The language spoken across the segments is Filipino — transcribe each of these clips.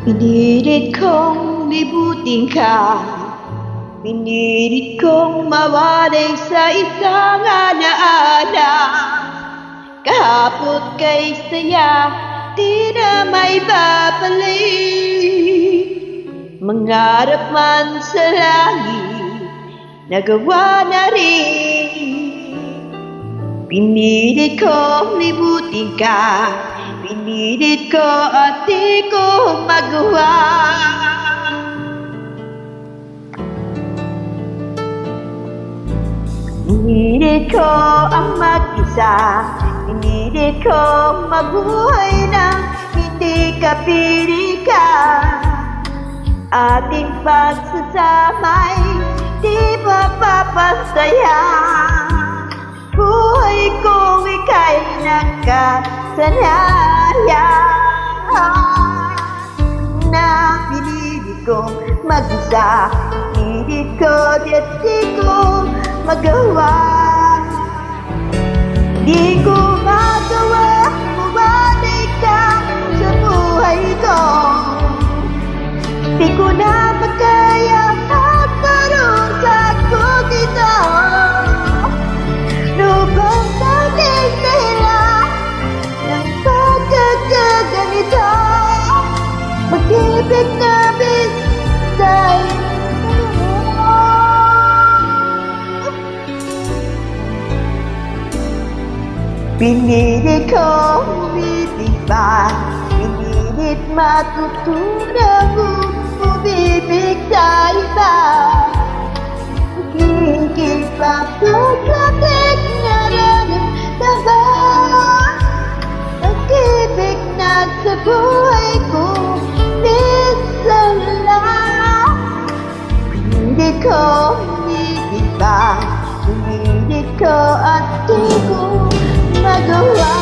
Pinilit kong libutin ka, pinilit kong mawalay sa isang alaala. Kahapon kay saya, di na may babalik. Mangarap man sa langit, nagawa na rin. Pinilit kong libutin ka, pinilit ko at di ko magawa. Pinilit ko ang mag-isa, pinilit ko mabuhay nang hindi ka pilikan. Ating pagsasamay, di mapapasaya. Buhay ko ika'y nakasanayan. Na pinili kong mag-isa, pinili ko at di ko magawa. Di ko magawa, mawalay ka sa buhay ko. Di ko na makaya magkaroon sa kung ito. Lubang natin dahilan ng pagkakaganito. Pag-ibig namin sa'yo. Pinilit kong bibigyan, pinilit matutunan umibig sa iba. Higit pa pagkakit na naramdaman. Pag-ibig na sa buhay ko minsan lang. Pinilit kong bibigyan, pinilit ko at di ko magawa.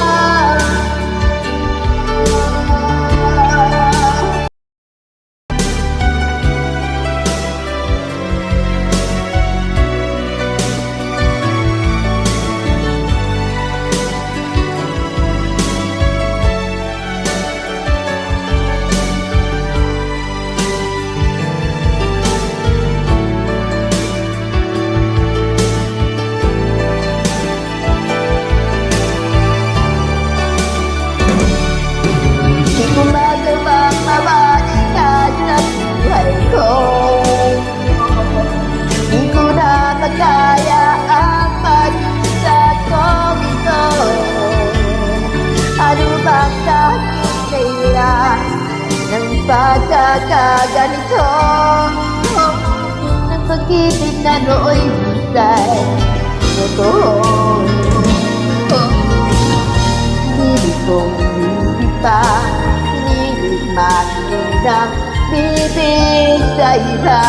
Ng pagkakaganito ng pag-ibig na nooy husay totoo. Hindi kong hindi pa hinilig matindang bibig sa iba.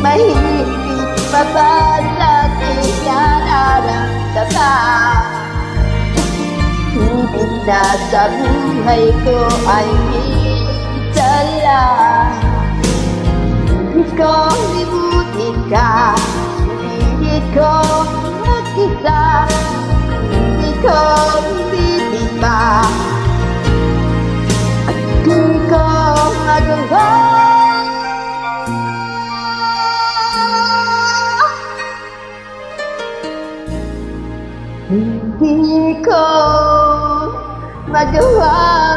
Mahigit pa ba sa aking nararamdaman? Higit na sa buhay ko ay minsan lang. Pilit kong libutin ka, pilit kong mag-isa, pilit kong bibigyan, at di ko magawa. Hindi ko magawa.